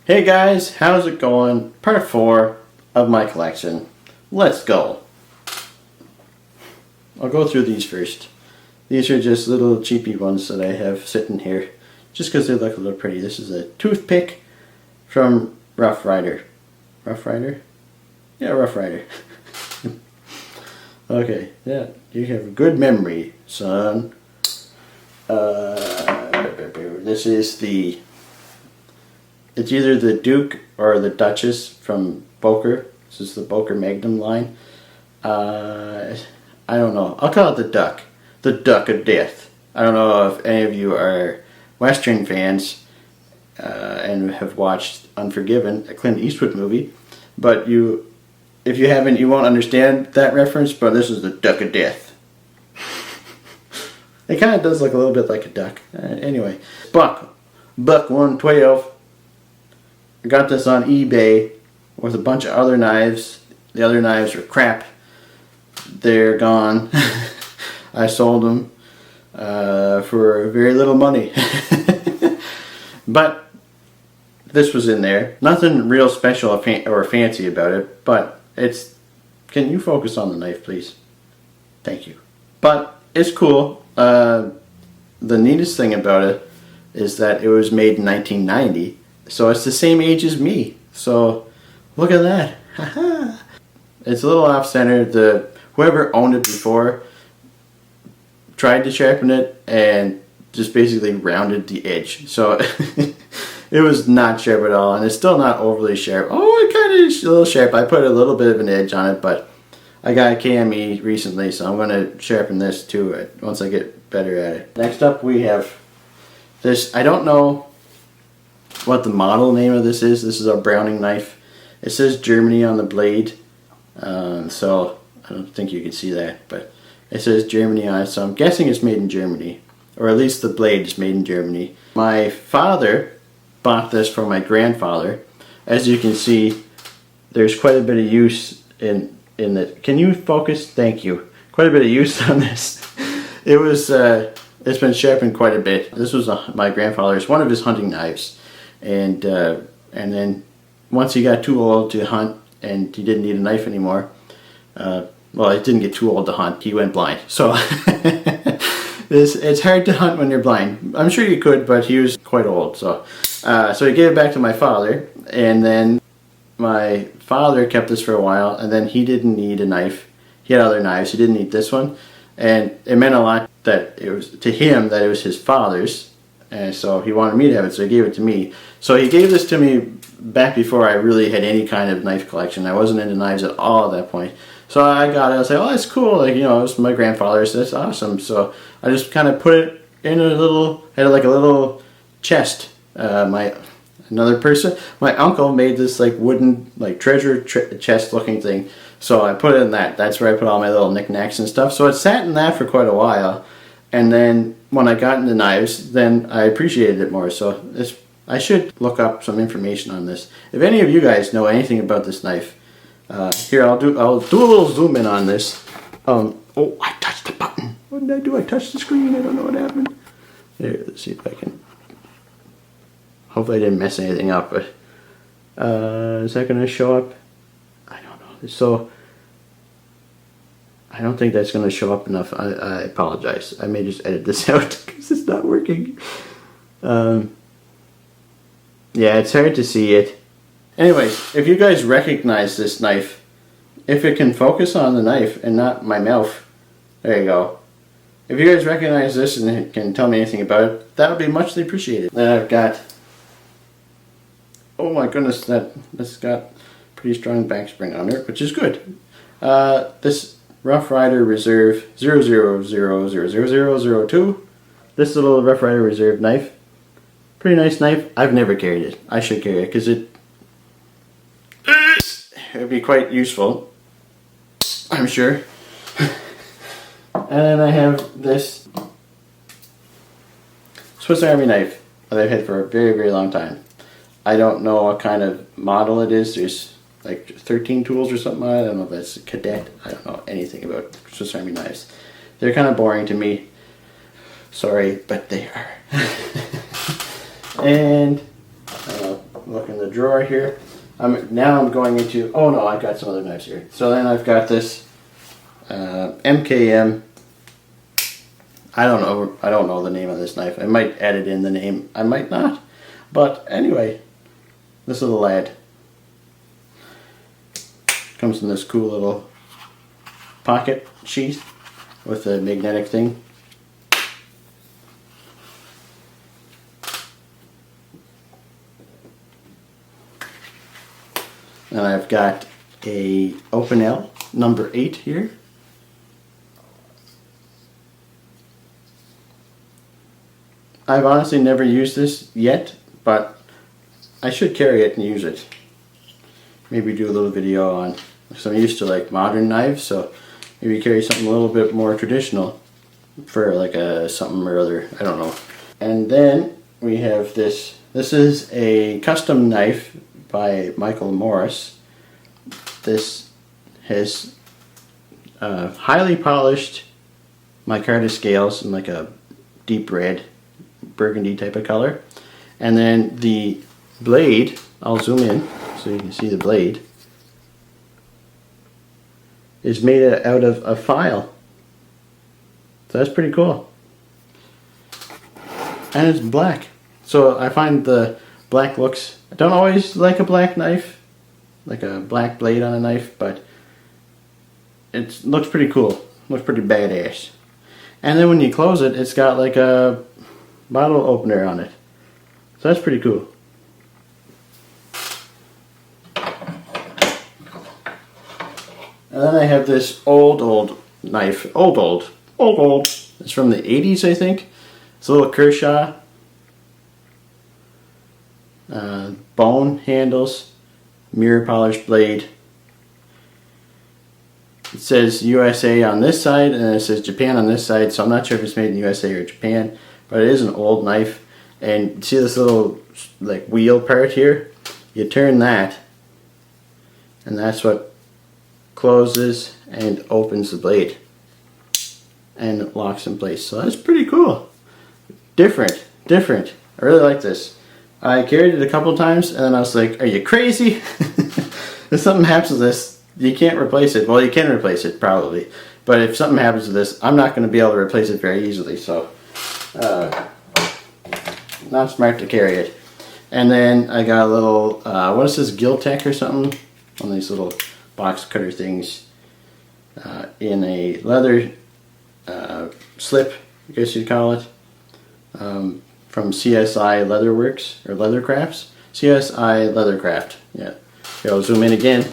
Hey guys, how's it going? Part 4 of my collection. Let's go. I'll go through these first. These are just little cheapy ones that I have sitting here just because they look a little pretty. This is a toothpick from Rough Rider. Rough Rider? Yeah, Rough Rider. Okay, yeah, you have a good memory, son. This is the... It's either the Duke or the Duchess from Boker. This is the Boker Magnum line. I don't know. I'll call it the Duck. The Duck of Death. I don't know if any of you are Western fans and have watched Unforgiven, a Clint Eastwood movie. But if you haven't, you won't understand that reference, but this is the Duck of Death. It kind of does look a little bit like a duck. Anyway, Buck 112. I got this on eBay with a bunch of other knives. The other knives are crap. They're gone. I sold them for very little money. But this was in there. Nothing real special or fancy about it, but it's... Can you focus on the knife, please? Thank you. But it's cool. The neatest thing about it is that it was made in 1990. So it's the same age as me. So look at that. Haha. It's a little off center. Whoever owned it before tried to sharpen it and just basically rounded the edge. So it was not sharp at all, and it's still not overly sharp. Oh, it kind of is a little sharp. I put a little bit of an edge on it, but I got a KME recently, so I'm going to sharpen this too once I get better at it. Next up we have this. I don't know what the model name of this is. This is a Browning knife. It says Germany on the blade, so I don't think you can see that, but it says Germany on it, so I'm guessing it's made in Germany, or at least the blade is made in Germany. My father bought this for my grandfather. As you can see, there's quite a bit of use in the... Can you focus? Thank you. Quite a bit of use on this. It was it's been sharpened quite a bit. This was my grandfather's, one of his hunting knives. And then once he got too old to hunt and he didn't need a knife anymore, well, he didn't get too old to hunt, he went blind. So it's hard to hunt when you're blind. I'm sure you could, but he was quite old. So he gave it back to my father, and then my father kept this for a while, and then he didn't need a knife. He had other knives, he didn't need this one. And it meant a lot that it was to him that it was his father's. And so he wanted me to have it, so he gave it to me. So he gave this to me back before I really had any kind of knife collection. I wasn't into knives at all at that point. So I got it. I was like, oh, that's cool. Like, you know, it was my grandfather's. That's awesome. So I just kind of put it in a little, had like a little chest. Another person, my uncle made this like wooden, like treasure chest looking thing. So I put it in that. That's where I put all my little knickknacks and stuff. So it sat in that for quite a while. And then when I got into knives, then I appreciated it more. So I should look up some information on this. If any of you guys know anything about this knife, here I'll do a little zoom in on this. Oh, I touched the button. What did I do? I touched the screen. I don't know what happened. There, let's see if I can. Hopefully I didn't mess anything up. But is that going to show up? I don't know. So I don't think that's going to show up enough. I apologize. I may just edit this out because it's not working. Yeah, it's hard to see it. Anyways, if you guys recognize this knife, if it can focus on the knife and not my mouth, there you go. If you guys recognize this and can tell me anything about it, that would be muchly appreciated. Then I've got... Oh my goodness, that's got pretty strong back spring on it, which is good. This Rough Rider Reserve 0000002. This little Rough Rider Reserve knife. Pretty nice knife. I've never carried it. I should carry it because it would be quite useful, I'm sure. And then I have this Swiss Army knife that I've had for a very, very long time. I don't know what kind of model it is. There's like 13 tools or something. I don't know if that's a cadet. I don't know anything about Swiss Army knives. They're kind of boring to me. Sorry, but they are. And look in the drawer here. Now I'm going into, oh no, I've got some other knives here. So then I've got this MKM. I don't know the name of this knife. I might edit in the name. I might not. But anyway, this little lad comes in this cool little pocket sheath with a magnetic thing. And I've got a Open L number 8 here. I've honestly never used this yet, but I should carry it and use it. Maybe do a little video on, because I'm used to like modern knives, so maybe carry something a little bit more traditional for like a something or other, I don't know. And then we have this. This is a custom knife by Michael Morris. This has highly polished micarta scales in like a deep red, burgundy type of color. And then the blade, I'll zoom in so you can see the blade, is made out of a file. So that's pretty cool. And it's black. So I find the black looks, I don't always like a black knife, like a black blade on a knife, but it looks pretty cool. Looks pretty badass. And then when you close it, it's got like a bottle opener on it. So that's pretty cool. And then I have this old knife. Old. It's from the 80s, I think. It's a little Kershaw. Bone handles. Mirror polished blade. It says USA on this side, and it says Japan on this side, so I'm not sure if it's made in USA or Japan, but it is an old knife. And see this little like wheel part here? You turn that, and that's what closes and opens the blade, and it locks in place. So that's pretty cool. Different. I really like this. I carried it a couple times, and then I was like, are you crazy? If something happens to this, you can't replace it. Well, you can replace it, probably. But if something happens to this, I'm not going to be able to replace it very easily. So, not smart to carry it. And then I got a little, what is this, Giltech or something? One of these little box cutter things in a leather slip, I guess you'd call it. From CSI Leatherworks, or Leathercrafts. CSI Leathercraft, yeah. Okay, I'll zoom in again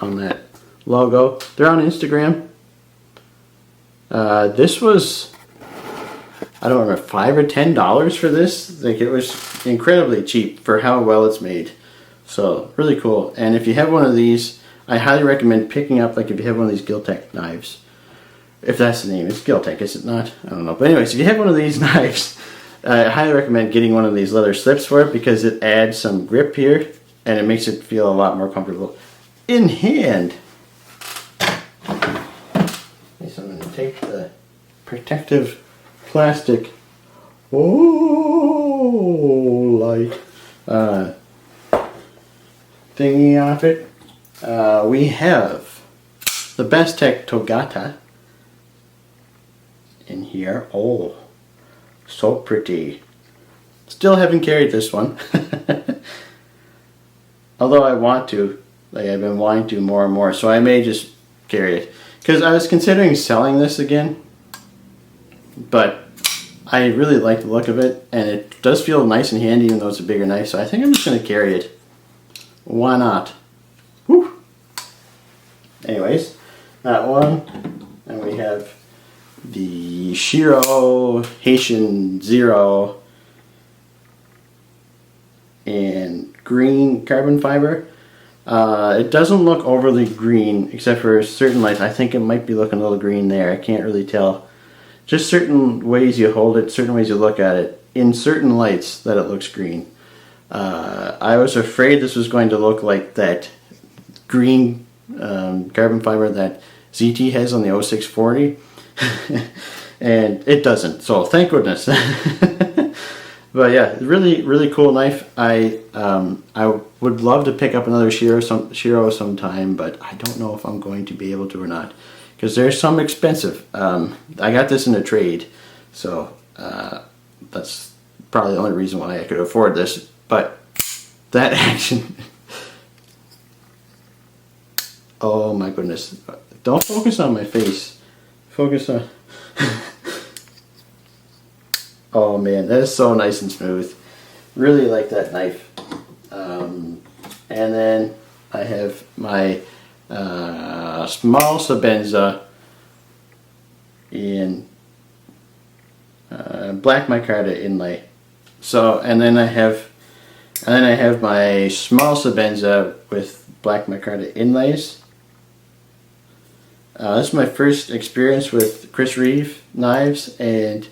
on that logo. They're on Instagram. This was, I don't remember, $5 or $10 for this. Like, it was incredibly cheap for how well it's made. So, really cool. And if you have one of these, I highly recommend picking up, like if you have one of these Giltech knives. If that's the name, it's Giltech, is it not? I don't know. But anyways, if you have one of these knives, I highly recommend getting one of these leather slips for it, because it adds some grip here and it makes it feel a lot more comfortable in hand. Okay, so I'm going to take the protective plastic thingy off it. We have the Bestech Togata in here. Oh, so pretty. Still haven't carried this one. Although I want to. Like, I've been wanting to more and more. So I may just carry it. Because I was considering selling this again. But I really like the look of it. And it does feel nice and handy even though it's a bigger knife. So I think I'm just going to carry it. Why not? Whew. Anyways, that one. And we have the Shiro Haitian Zero in green carbon fiber. It doesn't look overly green except for certain lights. I think it might be looking a little green there. I can't really tell. Just certain ways you hold it, certain ways you look at it, in certain lights that it looks green. I was afraid this was going to look like that green carbon fiber that ZT has on the 0640. And it doesn't, so thank goodness. But yeah, really, really cool knife. I would love to pick up another Shiro sometime, but I don't know if I'm going to be able to or not, because they're some expensive. I got this in a trade, so that's probably the only reason why I could afford this. But that action, oh my goodness! Don't focus on my face. Focus on. Oh man, that is so nice and smooth. Really like that knife. And then I have my small Sabenza in black micarta inlay. So, and then I have my small Sabenza with black micarta inlays. This is my first experience with Chris Reeve knives, and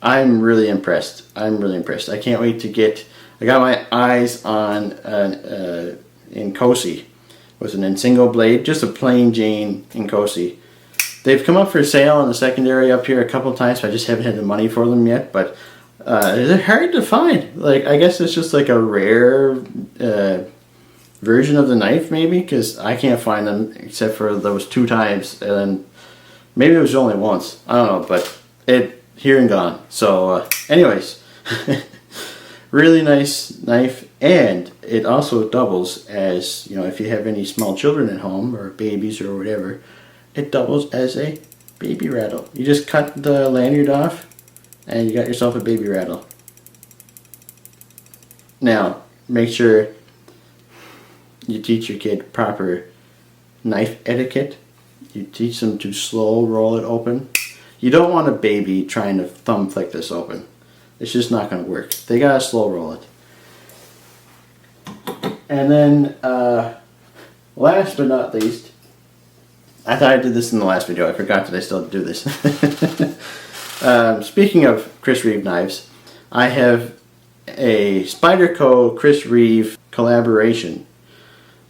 I'm really impressed. I'm really impressed. I can't wait to get. I got my eyes on Inkosi with an Insingo blade, just a plain Jane Inkosi. They've come up for sale in the secondary up here a couple times, but I just haven't had the money for them yet. But they're hard to find. Like, I guess it's just like a rare version of the knife, maybe, because I can't find them except for those 2 times, and maybe it was only once. I don't know, but here and gone. So anyways, really nice knife, and it also doubles as, you know, if you have any small children at home or babies or whatever, it doubles as a baby rattle. You just cut the lanyard off and you got yourself a baby rattle. Now make sure you teach your kid proper knife etiquette. You teach them to slow roll it open. You don't want a baby trying to thumb flick this open. It's just not going to work. They gotta slow roll it. And then, last but not least, I thought I did this in the last video. I forgot that I still do this. Speaking of Chris Reeve knives, I have a Spyderco Chris Reeve collaboration.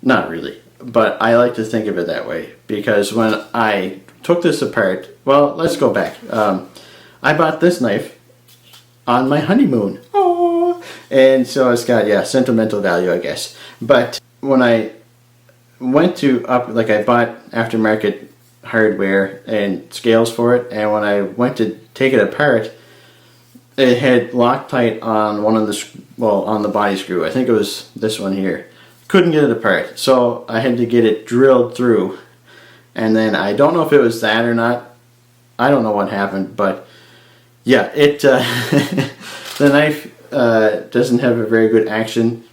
Not really, but I like to think of it that way, because when I took this apart, well, let's go back. I bought this knife on my honeymoon. Oh, and so it's got, yeah, sentimental value, I guess. But when I went to I bought aftermarket hardware and scales for it, and when I went to take it apart, it had Loctite on one of the, on the body screw. I think it was this one here. Couldn't get it apart, so I had to get it drilled through. And then I don't know if it was that or not. I don't know what happened, but yeah, it the knife doesn't have a very good action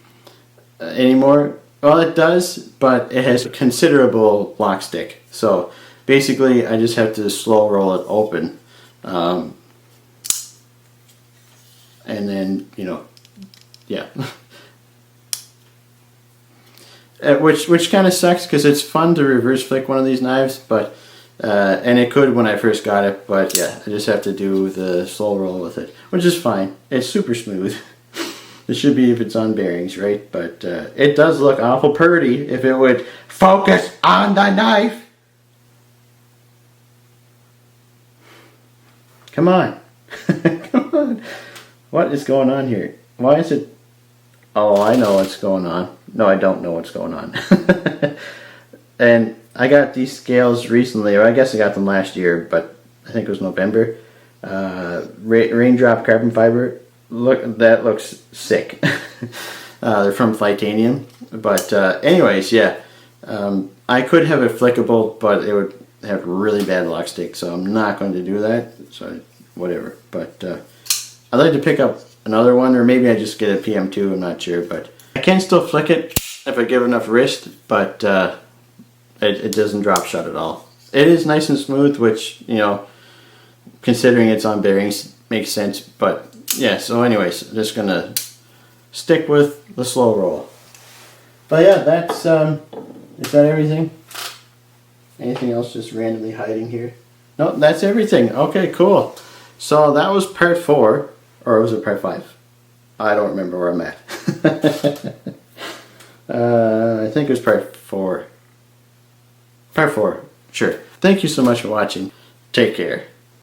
anymore. Well, it does, but it has considerable lock stick. So basically, I just have to slow roll it open, and then, you know, yeah. Which kind of sucks, because it's fun to reverse flick one of these knives, but and it could when I first got it, but yeah, I just have to do the slow roll with it, which is fine. It's super smooth. It should be if it's on bearings, right? But it does look awful pretty if it would focus on the knife. Come on. Come on. What is going on here? Why is it... Oh, I know what's going on. No, I don't know what's going on. And I got these scales recently, or I guess I got them last year, but I think it was November. Raindrop carbon fiber. Look, that looks sick. They're from Titanium. But anyways, yeah. I could have it flickable, but it would have really bad lock stick, so I'm not going to do that. So whatever. But I'd like to pick up another one, or maybe I just get a PM2, I'm not sure. But I can still flick it if I give enough wrist, but it doesn't drop shut at all. It is nice and smooth, which, you know, considering it's on bearings, makes sense. But yeah, so anyways, I'm just gonna stick with the slow roll. But yeah, that's is that everything? Anything else just randomly hiding here? No, that's everything. Okay, cool. So that was part 4, or was it part 5? I don't remember where I'm at. I think it was part 4. Part 4, sure. Thank you so much for watching. Take care.